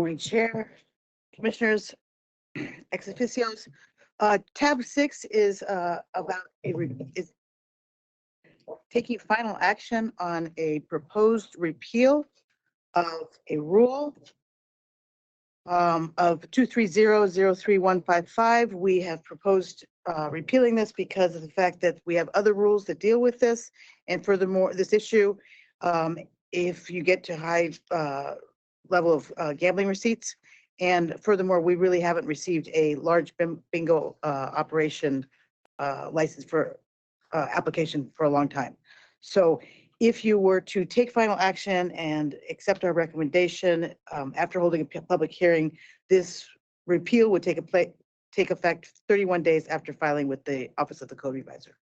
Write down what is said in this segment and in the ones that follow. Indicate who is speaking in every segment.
Speaker 1: Morning, Chair, Commissioners, ex officios. Tab 6 is is taking final action on a proposed repeal of a rule of 230-03155. We have proposed repealing this because of the fact that we have other rules that deal with this, and furthermore, this issue, if you get to high level of gambling receipts. And furthermore, we really haven't received a large bingo operation license for application for a long time. So if you were to take final action and accept our recommendation after holding a public hearing, this repeal would take effect 31 days after filing with the Office of the Code Revisor.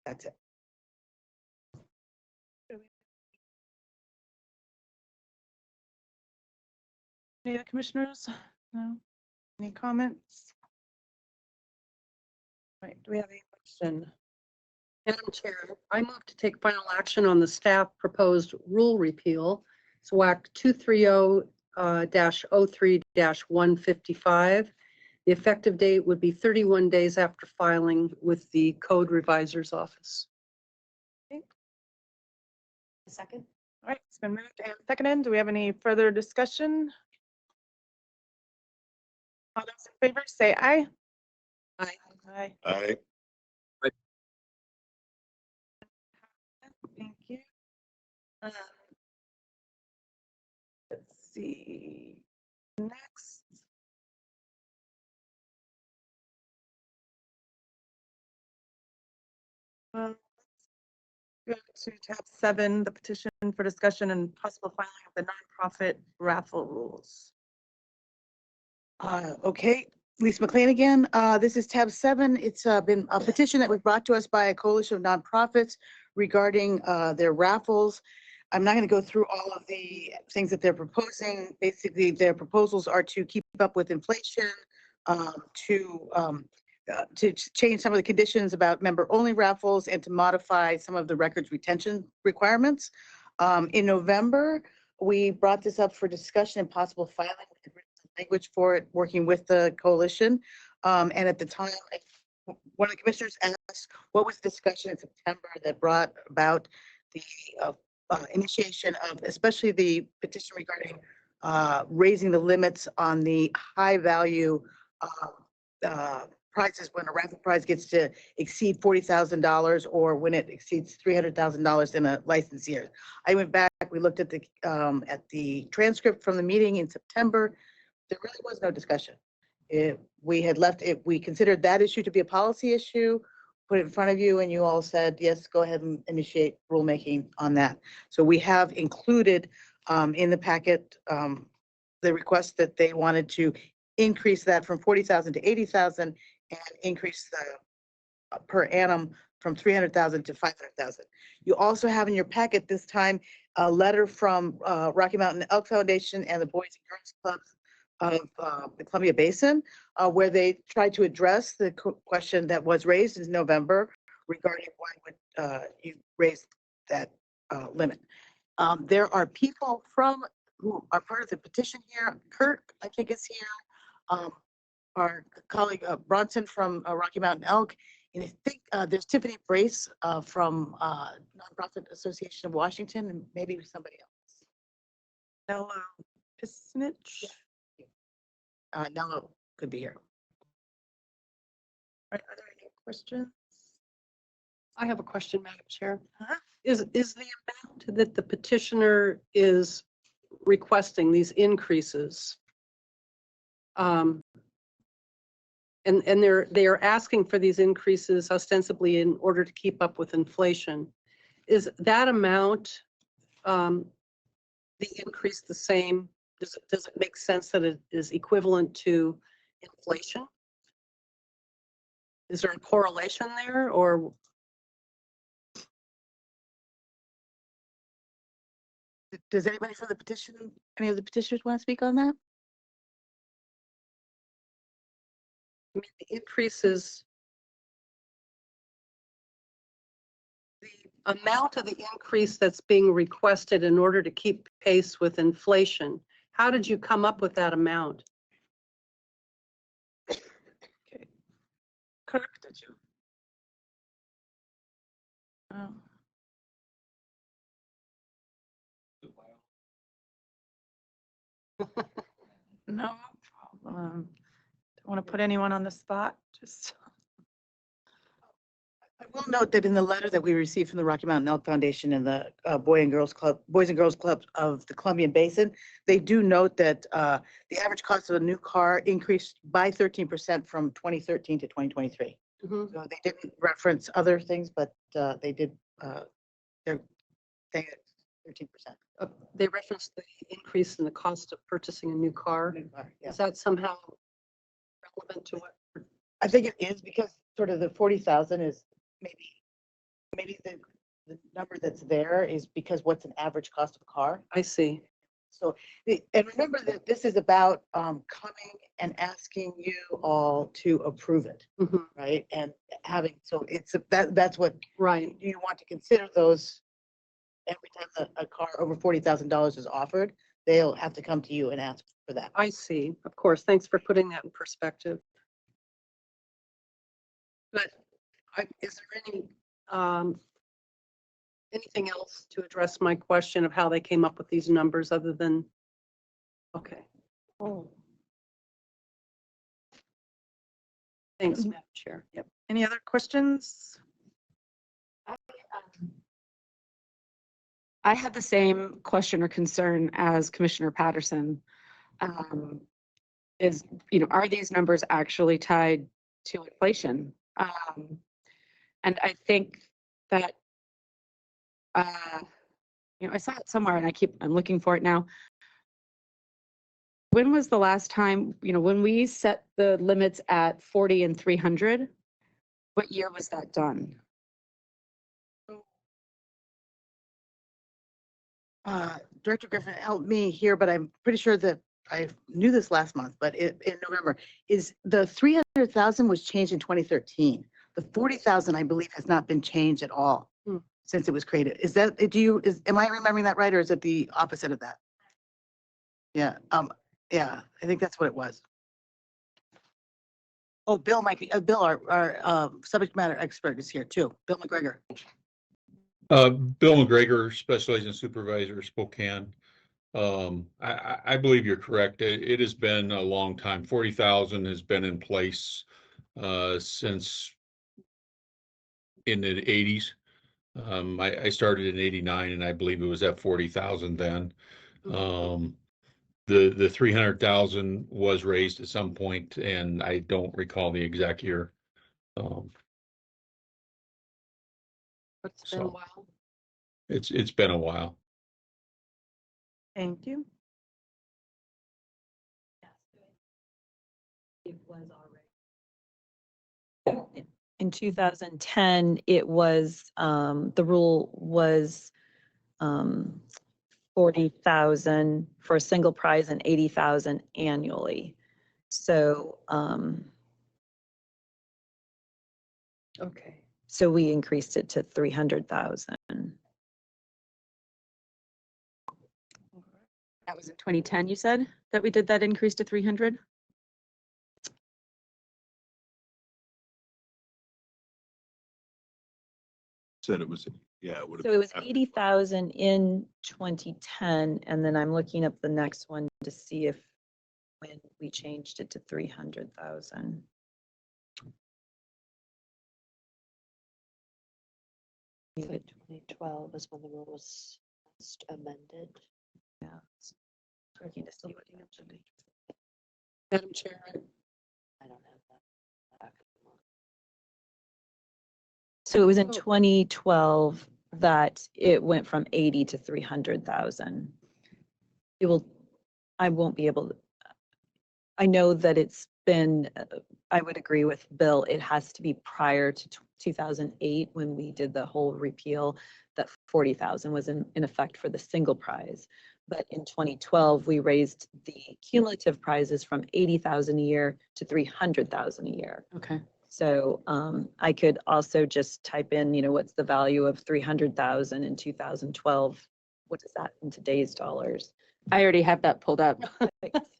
Speaker 1: That's it.
Speaker 2: Any other commissioners? No. Any comments? Right. Do we have any question?
Speaker 3: Madam Chair, I move to take final action on the staff proposed rule repeal. So Act 230-03-155. The effective date would be 31 days after filing with the Code Revisor's Office.
Speaker 2: Okay. Second. All right, it's been moved and seconded. Do we have any further discussion? All those in favor say aye.
Speaker 3: Aye.
Speaker 2: Aye.
Speaker 4: Aye.
Speaker 2: Thank you. Let's see. Next. Go to tab 7, the petition for discussion and possible filing of the nonprofit raffle rules.
Speaker 1: Okay, Lisa McLean again. This is tab 7. It's been a petition that was brought to us by a coalition of nonprofits regarding their raffles. I'm not going to go through all of the things that they're proposing. Basically, their proposals are to keep up with inflation, to change some of the conditions about member-only raffles, and to modify some of the records retention requirements. In November, we brought this up for discussion and possible filing language for it, working with the coalition. And at the time, one of the commissioners asked, what was the discussion in September that brought about the initiation of, especially the petition regarding raising the limits on the high value prizes when a raffle prize gets to exceed $40,000 or when it exceeds $300,000 in a license year. I went back, we looked at the transcript from the meeting in September. There really was no discussion. We had left it, we considered that issue to be a policy issue, put it in front of you, and you all said, yes, go ahead and initiate rulemaking on that. So we have included in the packet the request that they wanted to increase that from 40,000 to 80,000 and increase the per annum from 300,000 to 500,000. You also have in your packet this time a letter from Rocky Mountain Elk Foundation and the Boys and Girls Clubs of the Columbia Basin, where they tried to address the question that was raised in November regarding why would you raise that limit. There are people who are part of the petition here. Kurt, I think, is here. Our colleague Bronson from Rocky Mountain Elk, and I think there's Tiffany Brace from Nonprofit Association of Washington, and maybe somebody else.
Speaker 2: Ella Pisnich.
Speaker 1: Nello could be here.
Speaker 2: Are there any questions?
Speaker 3: I have a question, Madam Chair.
Speaker 2: Uh-huh.
Speaker 3: Is the amount that the petitioner is requesting these increases, and they are asking for these increases ostensibly in order to keep up with inflation, is that amount the increase the same? Does it make sense that it is equivalent to inflation? Is there a correlation there, or?
Speaker 1: Does anybody from the petition, any of the petitioners want to speak on that?
Speaker 3: I mean, the increases, the amount of the increase that's being requested in order to keep pace with inflation, how did you come up with that amount?
Speaker 2: Kirk, did you? Oh. No problem. Don't want to put anyone on the spot, just.
Speaker 1: I will note that in the letter that we received from the Rocky Mountain Elk Foundation and the Boys and Girls Club of the Columbian Basin, they do note that the average cost of a new car increased by 13% from 2013 to 2023.
Speaker 3: Mhm.
Speaker 1: So they didn't reference other things, but they did, they're saying 13%.
Speaker 3: They referenced the increase in the cost of purchasing a new car.
Speaker 1: Yeah.
Speaker 3: Is that somehow relevant to what?
Speaker 1: I think it is because sort of the 40,000 is maybe the number that's there is because what's an average cost of a car.
Speaker 3: I see.
Speaker 1: So, and remember that this is about coming and asking you all to approve it,
Speaker 3: Mhm.
Speaker 1: right? And having, so it's, that's what
Speaker 3: Right.
Speaker 1: you want to consider those. Every time a car over $40,000 is offered, they'll have to come to you and ask for that.
Speaker 3: I see. Of course. Thanks for putting that in perspective. But is there anything else to address my question of how they came up with these numbers other than, okay.
Speaker 2: Oh.
Speaker 3: Thanks, Madam Chair.
Speaker 2: Yep. Any other questions?
Speaker 4: I had the same question or concern as Commissioner Patterson. Is, are these numbers actually tied to inflation? And I think that, I saw it somewhere and I'm looking for it now. When was the last time, when we set the limits at 40 and 300, what year was that done?
Speaker 1: Director Griffin helped me here, but I'm pretty sure that I knew this last month, but in November is the 300,000 was changed in 2013. The 40,000, I believe, has not been changed at all since it was created. Is that, am I remembering that right? Or is it the opposite of that? Yeah. Yeah, I think that's what it was. Oh, Bill might be, Bill, our subject matter expert is here too. Bill McGregor.
Speaker 5: Bill McGregor, Special Agent Supervisor, Spokane. I believe you're correct. It has been a long time. 40,000 has been in place since in the 80s. I started in 89 and I believe it was at 40,000 then. The 300,000 was raised at some point and I don't recall the exact year.
Speaker 3: It's been a while.
Speaker 5: It's been a while.
Speaker 2: Thank you.
Speaker 6: It was already. In 2010, it was, the rule was 40,000 for a single prize and 80,000 annually. So,
Speaker 3: Okay.
Speaker 6: so we increased it to 300,000.
Speaker 4: That was in 2010, you said, that we did that increase to 300?
Speaker 7: Said it was, yeah, it would have.
Speaker 6: So it was 80,000 in 2010, and then I'm looking up the next one to see if when we changed it to 300,000.
Speaker 8: You said 2012 is when the rule was last amended.
Speaker 6: Yeah.
Speaker 8: Looking to see what you mentioned.
Speaker 3: Madam Chair,
Speaker 8: I don't have that.
Speaker 6: So it was in
Speaker 3: Oh.
Speaker 6: 2012 that it went from 80 to 300,000. It will, I won't be able to, I know that it's been, I would agree with Bill, it has to be prior to 2008 when we did the whole repeal, that 40,000 was in effect for the single prize. But in 2012, we raised the cumulative prizes from 80,000 a year to 300,000 a year.
Speaker 4: Okay.
Speaker 6: So I could also just type in, what's the value of 300,000 in 2012? What is that in today's dollars?
Speaker 4: I already have that pulled up.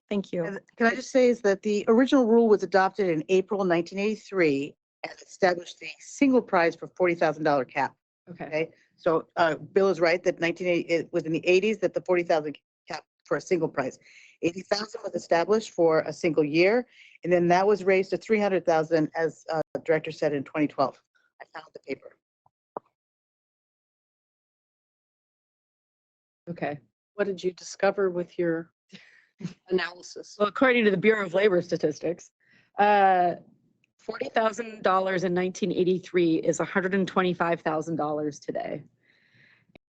Speaker 6: Thank you.
Speaker 1: And can I just say is that the original rule was adopted in April 1983 and established the single prize for $40,000 cap.
Speaker 4: Okay.
Speaker 1: Okay, so Bill is right that 1980, it was in the 80s that the 40,000 cap for a single prize. 80,000 was established for a single year, and then that was raised to 300,000, as the director said, in 2012. I found the paper.
Speaker 4: Okay.
Speaker 3: What did you discover with your analysis?
Speaker 4: Well, according to the Bureau of Labor Statistics, $40,000 in 1983 is $125,000 today.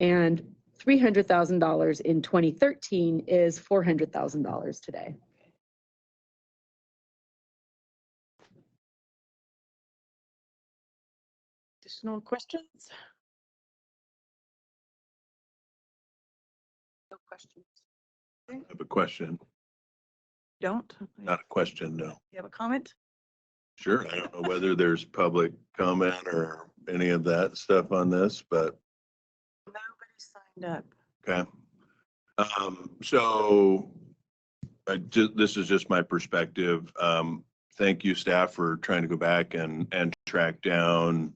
Speaker 4: And $300,000 in 2013 is $400,000 today.
Speaker 2: Additional questions?
Speaker 3: No questions.
Speaker 7: I have a question,
Speaker 2: Don't?
Speaker 7: not a question, no.
Speaker 2: You have a comment?
Speaker 7: Sure, I don't know whether there's public comment or any of that stuff on this, but
Speaker 2: Nobody signed up.
Speaker 7: okay. So this is just my perspective. Thank you, staff, for trying to go back and track down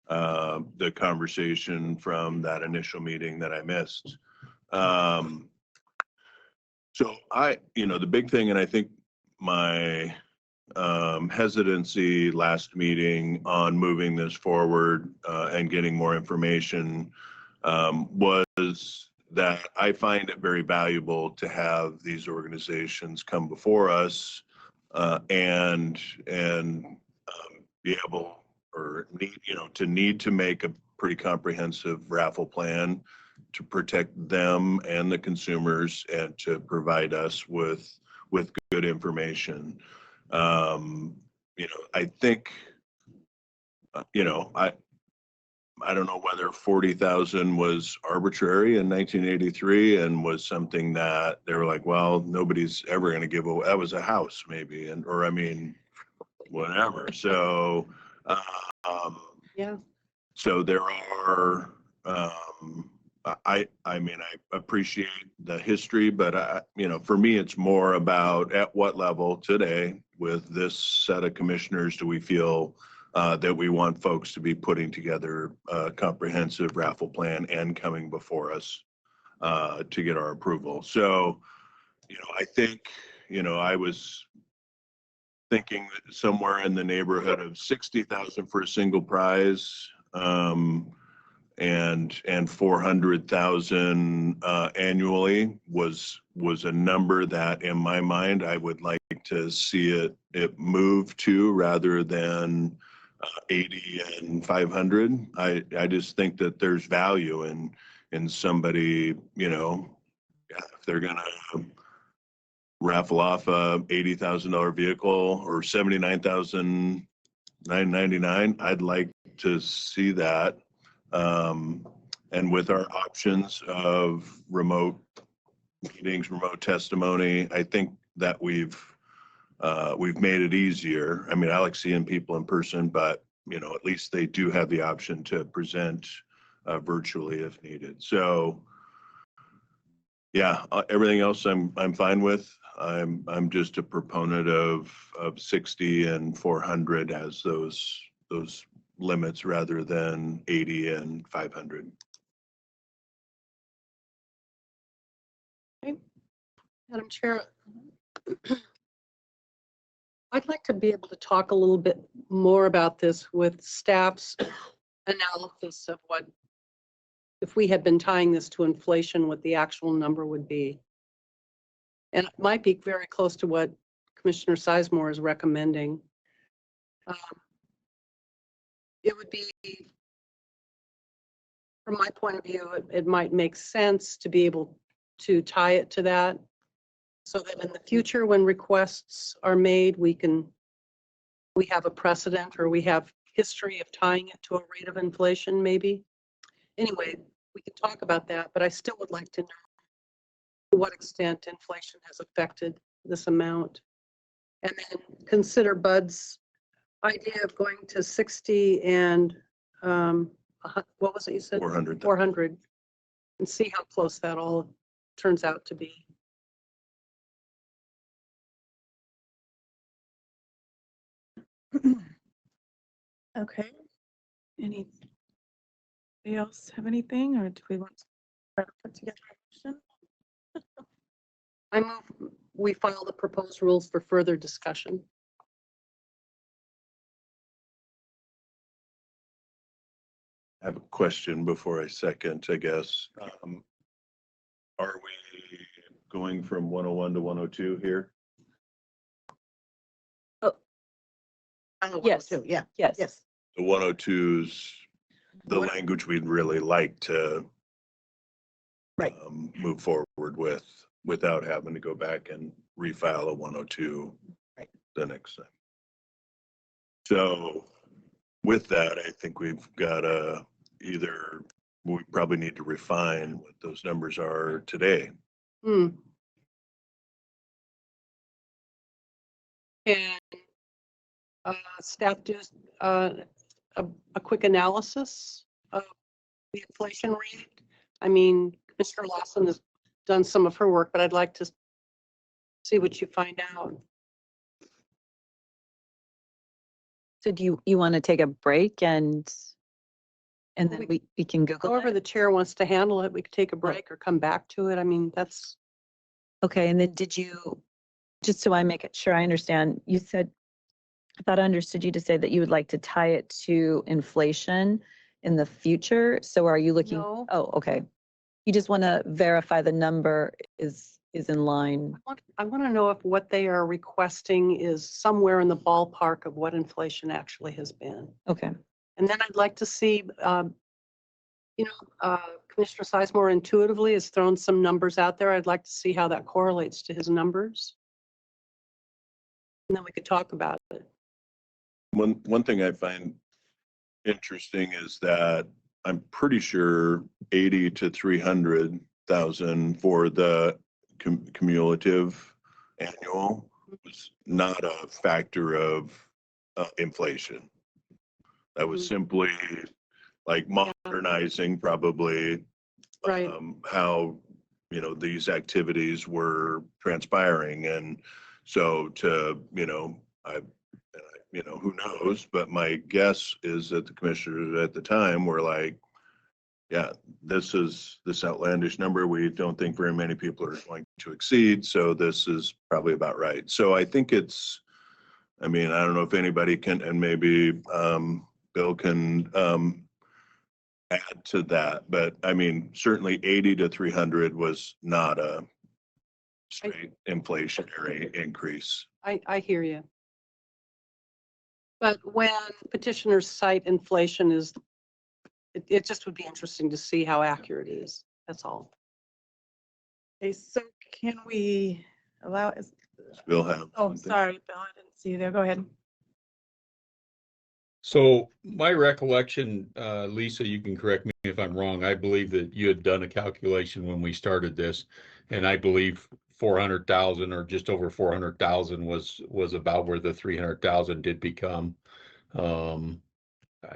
Speaker 7: the conversation from that initial meeting that I missed. So the big thing, and I think my hesitancy last meeting on moving this forward and getting more information was that I find it very valuable to have these organizations come before us and be able or need to make a pretty comprehensive raffle plan to protect them and the consumers and to provide us with good information. I think, I don't know whether 40,000 was arbitrary in 1983 and was something that they were like, well, nobody's ever going to give away. That was a house maybe, whatever. So,
Speaker 3: Yeah.
Speaker 7: so there are, I appreciate the history, but for me, it's more about at what level today with this set of commissioners do we feel that we want folks to be putting together a comprehensive raffle plan and coming before us to get our approval. So, I think, I was thinking somewhere in the neighborhood of 60,000 for a single prize. And 400,000 annually was a number that in my mind I would like to see it move to rather than 80 and 500. I just think that there's value in somebody, if they're gonna raffle off a $80,000 vehicle or $79,999, I'd like to see that. And with our options of remote meetings, remote testimony, I think that we've made it easier. I mean, I like seeing people in person, but at least they do have the option to present virtually if needed. So, yeah, everything else I'm fine with. I'm just a proponent of 60 and 400 as those limits rather than 80 and 500.
Speaker 3: Madam Chair, I'd like to be able to talk a little bit more about this with staff's analysis of what, if we had been tying this to inflation, what the actual number would be. And it might be very close to what Commissioner Sizemore is recommending. It would be, from my point of view, it might make sense to be able to tie it to that so that in the future, when requests are made, we have a precedent or we have history of tying it to a rate of inflation, maybe. Anyway, we can talk about that, but I still would like to know to what extent inflation has affected this amount. And then consider Bud's idea of going to 60 and what was it you said?
Speaker 7: 400.
Speaker 3: 400 and see how close that all turns out to be.
Speaker 2: Okay. Anybody else have anything, or do we want to try to put together a motion?
Speaker 3: I move we file the proposed rules for further discussion.
Speaker 7: I have a question before I second, I guess. Are we going from 101 to 102 here?
Speaker 6: Yes.
Speaker 1: Yeah,
Speaker 6: Yes.
Speaker 1: yes.
Speaker 7: The 102's the language we'd really like to
Speaker 1: Right.
Speaker 7: move forward with without having to go back and refile a 102
Speaker 1: Right.
Speaker 7: the next time. So with that, I think we've got to either, we probably need to refine what those numbers are today.
Speaker 3: And staff do a quick analysis of the inflation rate. I mean, Mr. Lawson has done some of her work, but I'd like to see what you find out.
Speaker 6: So do you want to take a break and
Speaker 3: Well,
Speaker 6: then we can Google
Speaker 3: However
Speaker 6: it?
Speaker 3: the chair wants to handle it, we could take a break or come back to it. I mean, that's,
Speaker 6: Okay, and then did you, just so I make it sure I understand, you said, I thought I understood you to say that you would like to tie it to inflation in the future. So are you looking?
Speaker 3: No.
Speaker 6: Oh, okay. You just want to verify the number is in line.
Speaker 3: I want to know if what they are requesting is somewhere in the ballpark of what inflation actually has been.
Speaker 6: Okay.
Speaker 3: And then I'd like to see, Commissioner Sizemore intuitively has thrown some numbers out there. I'd like to see how that correlates to his numbers. And then we could talk about it.
Speaker 7: One thing I find interesting is that I'm pretty sure 80 to 300,000 for the cumulative annual was not a factor of inflation. That was simply like modernizing probably
Speaker 3: Right.
Speaker 7: how, these activities were transpiring. And so who knows, but my guess is that the commissioners at the time were like, yeah, this is this outlandish number. We don't think very many people are going to exceed. So this is probably about right. So I think I don't know if anybody can, and maybe Bill can add to that, but I mean, certainly 80 to 300 was not a straight inflationary increase.
Speaker 3: I hear you. But when petitioners cite inflation it just would be interesting to see how accurate it is. That's all.
Speaker 2: Okay, so can we allow,
Speaker 7: Bill have.
Speaker 2: oh,
Speaker 7: something?
Speaker 2: sorry, Bill, I didn't see you there. Go ahead.
Speaker 5: So my recollection, Lisa, you can correct me if I'm wrong. I believe that you had done a calculation when we started this, and I believe 400,000 or just over 400,000 was about where the 300,000 did become.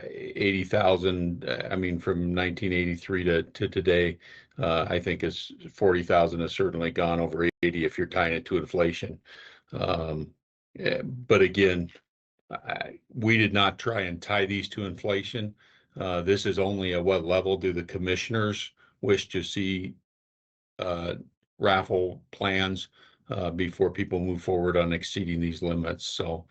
Speaker 5: 80,000. I mean, from 1983 to today, I think is 40,000 has certainly gone over 80 if you're tying it to inflation. But again, we did not try and tie these to inflation. This is only at what level do the commissioners wish to see raffle plans before people move forward on exceeding these limits. So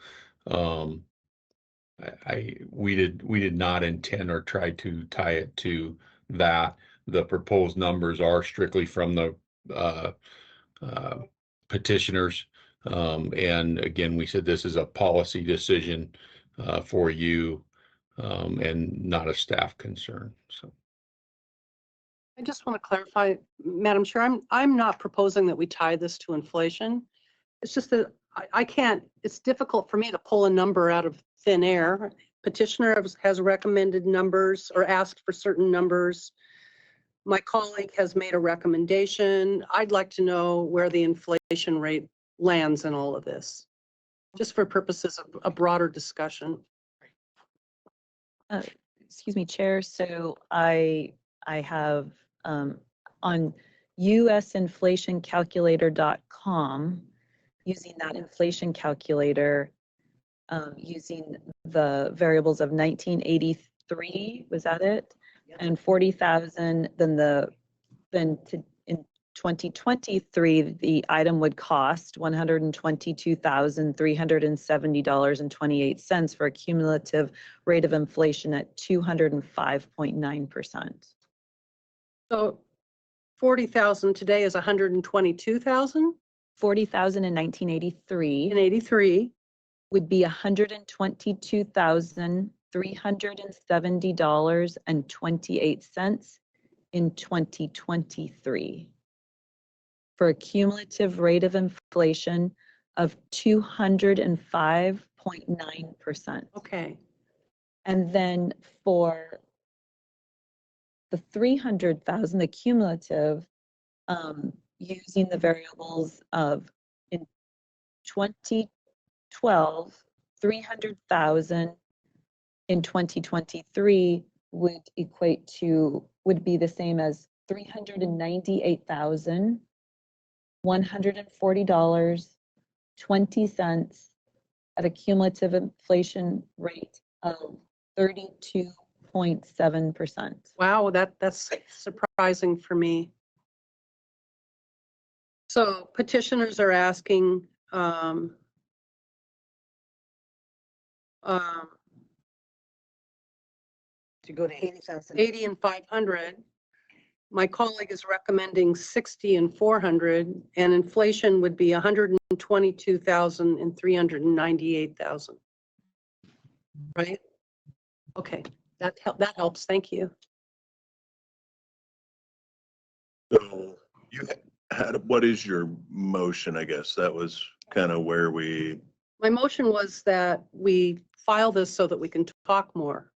Speaker 5: we did not intend or try to tie it to that. The proposed numbers are strictly from the petitioners. And again, we said this is a policy decision for you and not a staff concern. So
Speaker 3: I just want to clarify, Madam Chair, I'm not proposing that we tie this to inflation. It's just that I can't, it's difficult for me to pull a number out of thin air. Petitioner has recommended numbers or asked for certain numbers. My colleague has made a recommendation. I'd like to know where the inflation rate lands in all of this, just for purposes of a broader discussion.
Speaker 6: Excuse me, Chair. So I have on usinflationcalculator.com, using that inflation calculator, using the variables of 1983, was that it?
Speaker 1: Yep.
Speaker 6: And 40,000, in 2023, the item would cost $122,370.28 for a cumulative rate of inflation at 205.9%.
Speaker 3: So 40,000 today is 122,000
Speaker 6: 40,000 in 1983
Speaker 3: in 83.
Speaker 6: would be $122,370.28 in 2023 for a cumulative rate of inflation of 205.9%.
Speaker 3: Okay.
Speaker 6: And then for the 300,000, the cumulative, using the variables of in 2012, 300,000 in 2023 would be the same as $398,140.20 at a cumulative inflation rate of 32.7%.
Speaker 3: Wow, that's surprising for me. So petitioners are asking,
Speaker 1: To go to 80,000.
Speaker 3: 80 and 500. My colleague is recommending 60 and 400, and inflation would be 122,000 and 398,000. Right? Okay, that helps. Thank you.
Speaker 7: So you had, what is your motion? I guess that was kind of where we,
Speaker 3: My motion was that we file this so that we can talk more.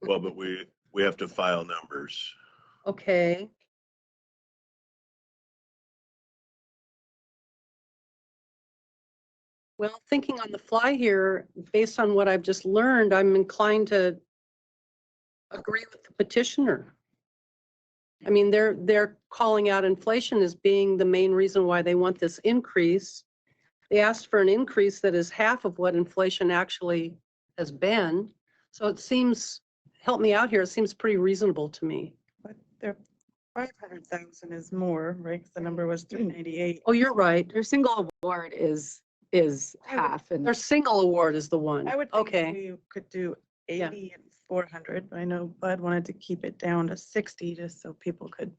Speaker 7: well, but we have to file numbers.
Speaker 3: Okay. Well, thinking on the fly here, based on what I've just learned, I'm inclined to agree with the petitioner. I mean, they're calling out inflation as being the main reason why they want this increase. They asked for an increase that is half of what inflation actually has been. So it seems, help me out here, it seems pretty reasonable to me.
Speaker 2: But their 500,000 is more, right? 'Cause the number was 398.
Speaker 3: Oh, you're right.
Speaker 4: Their single award is half and
Speaker 3: Their single award is the one.
Speaker 2: I would think
Speaker 3: Okay,
Speaker 2: we could do
Speaker 3: Yeah.
Speaker 2: 80 and 400, but I know Bud wanted to keep it down to 60 just so people could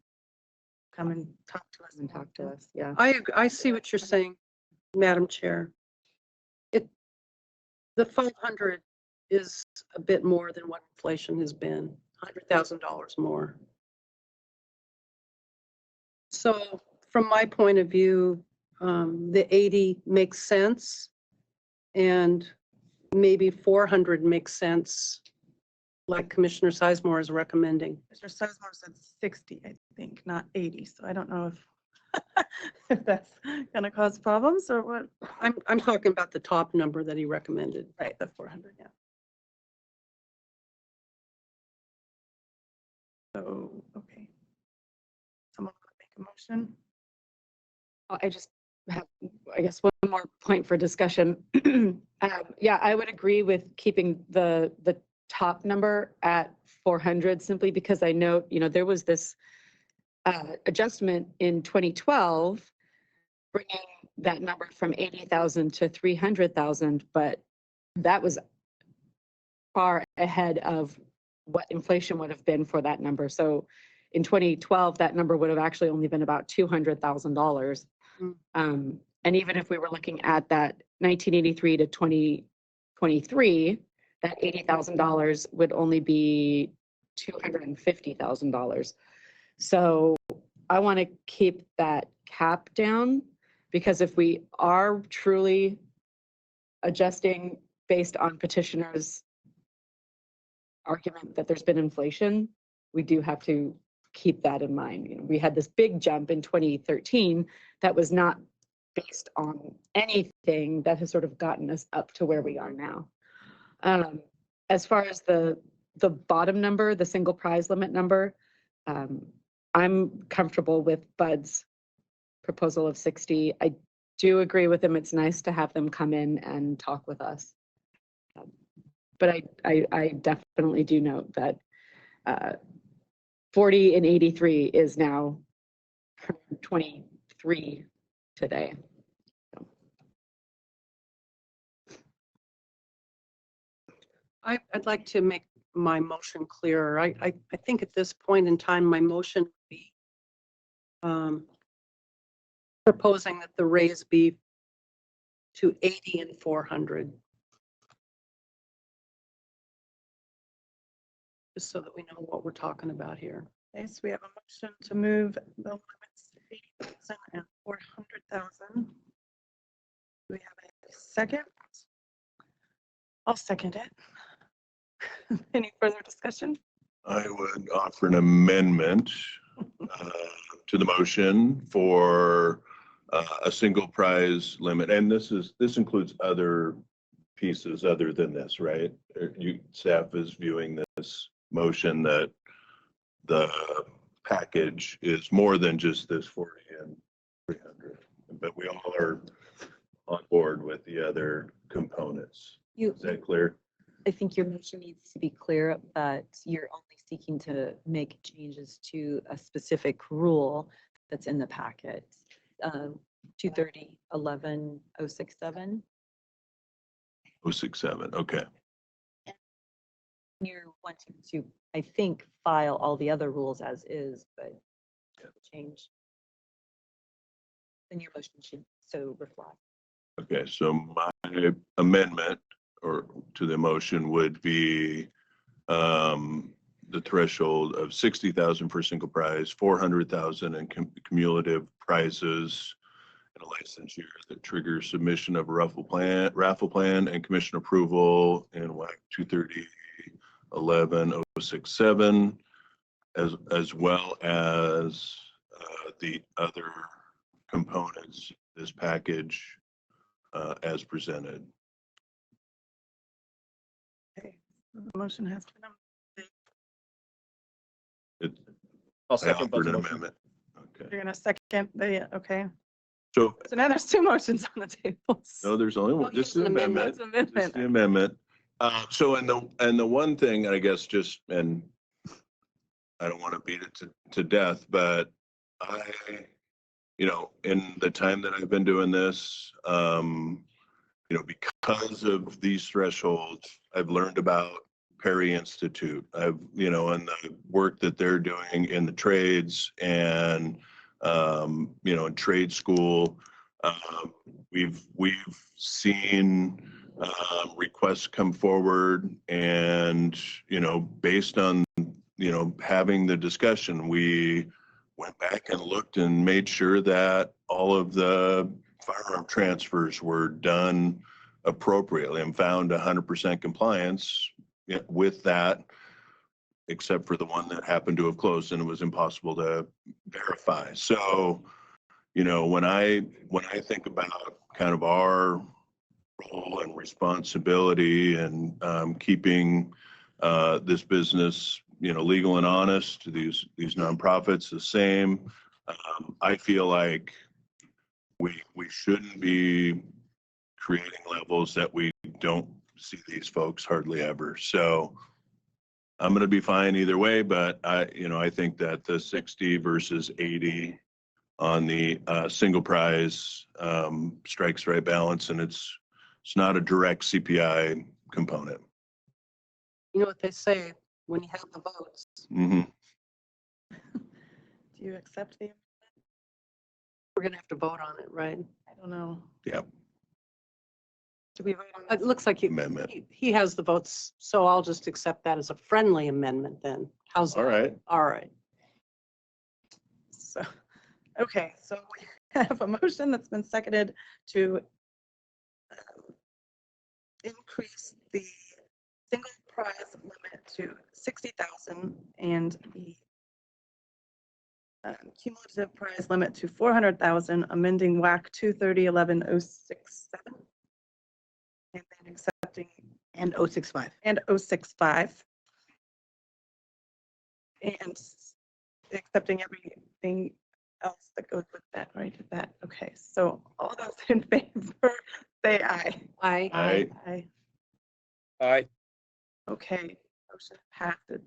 Speaker 2: come and talk to us
Speaker 4: and talk to us. Yeah.
Speaker 3: I see what you're saying, Madam Chair. The 500 is a bit more than what inflation has been, $100,000 more. So from my point of view, the 80 makes sense, and maybe 400 makes sense, like Commissioner Sizemore is recommending.
Speaker 2: Mr. Sizemore said 60, I think, not 80. So I don't know if if that's gonna cause problems or what.
Speaker 3: I'm talking about the top number that he recommended.
Speaker 2: Right, the 400, yeah. So, okay. Someone want to make a motion?
Speaker 4: I just have, I guess, one more point for discussion. Yeah, I would agree with keeping the top number at 400 simply because I know, there was this adjustment in 2012, bringing that number from 80,000 to 300,000, but that was far ahead of what inflation would have been for that number. So in 2012, that number would have actually only been about $200,000. And even if we were looking at that 1983 to 2023, that $80,000 would only be $250,000. So I want to keep that cap down because if we are truly adjusting based on petitioners' argument that there's been inflation, we do have to keep that in mind. We had this big jump in 2013 that was not based on anything that has sort of gotten us up to where we are now. As far as the bottom number, the single prize limit number, I'm comfortable with Bud's proposal of 60. do agree with them. It's nice to have them come in and talk with us. But I definitely do note that 40 and 83 is now 23 today.
Speaker 3: I'd like to make my motion clearer. I think at this point in time, my motion would be proposing that the raise be to 80 and 400. Just so that we know what we're talking about here.
Speaker 2: Okay, so we have a motion to move the limits to 80,000 and 400,000. Do we have a second? I'll second it. Any further discussion?
Speaker 7: I would offer an amendment to the motion for a single prize limit. And this includes other pieces other than this, right? Staff is viewing this motion that the package is more than just this 40 and 300, but we all are on board with the other components. Is that clear?
Speaker 6: I think your motion needs to be clear that you're only seeking to make changes to a specific rule that's in the packet. 230.11.067.
Speaker 7: 067, okay.
Speaker 6: You're wanting to, I think, file all the other rules as is, but change. Then your motion should so reflect.
Speaker 7: Okay, so my amendment to the motion would be the threshold of 60,000 for single prize, 400,000 in cumulative prizes in a license year that triggers submission of a raffle plan and commission approval in WAC 230.11.067, as well as the other components, this package as presented.
Speaker 2: Okay, the motion has been,
Speaker 9: I'll
Speaker 7: I
Speaker 9: second
Speaker 7: offered
Speaker 9: Bill's
Speaker 7: an
Speaker 9: motion.
Speaker 7: amendment. Okay,
Speaker 2: you're gonna second the, okay.
Speaker 7: so
Speaker 2: So now there's two motions on the table.
Speaker 7: no, there's only one.
Speaker 3: Oh,
Speaker 7: This is an amendment.
Speaker 2: That's amendment.
Speaker 7: Just the amendment. So, and the one thing, I guess, just, and I don't want to beat it to death, but in the time that I've been doing this, because of these thresholds, I've learned about Perry Institute. And the work that they're doing in the trades and, in trade school. We've seen requests come forward and, based on, having the discussion, we went back and looked and made sure that all of the firearm transfers were done appropriately and found 100% compliance with that, except for the one that happened to have closed and it was impossible to verify. So, when I think about kind of our role and responsibility and keeping this business, legal and honest, these nonprofits the same, I feel like we shouldn't be creating levels that we don't see these folks hardly ever. So I'm going to be fine either way, but I think that the 60 versus 80 on the single prize strikes the right balance, and it's not a direct CPI component.
Speaker 3: You know what they say, when you have the votes.
Speaker 7: Mm-hmm.
Speaker 2: Do you accept the,
Speaker 3: We're gonna have to vote on it, right?
Speaker 2: I don't know.
Speaker 7: Yeah.
Speaker 2: Do we vote on
Speaker 3: It
Speaker 2: this?
Speaker 3: looks like
Speaker 7: Amendment.
Speaker 3: he has the votes, so I'll just accept that as a friendly amendment then. How's that?
Speaker 7: All right.
Speaker 3: All right.
Speaker 2: So, okay, so we have a motion that's been seconded to increase the single prize limit to 60,000 and the cumulative prize limit to 400,000, amending WAC 230.11.067. And then accepting
Speaker 1: And 065.
Speaker 2: and 065. And accepting everything else that goes with that, right? That, okay, so all those in favor, say aye.
Speaker 3: I,
Speaker 7: I,
Speaker 2: Aye.
Speaker 9: Aye.
Speaker 2: Okay, motion passes.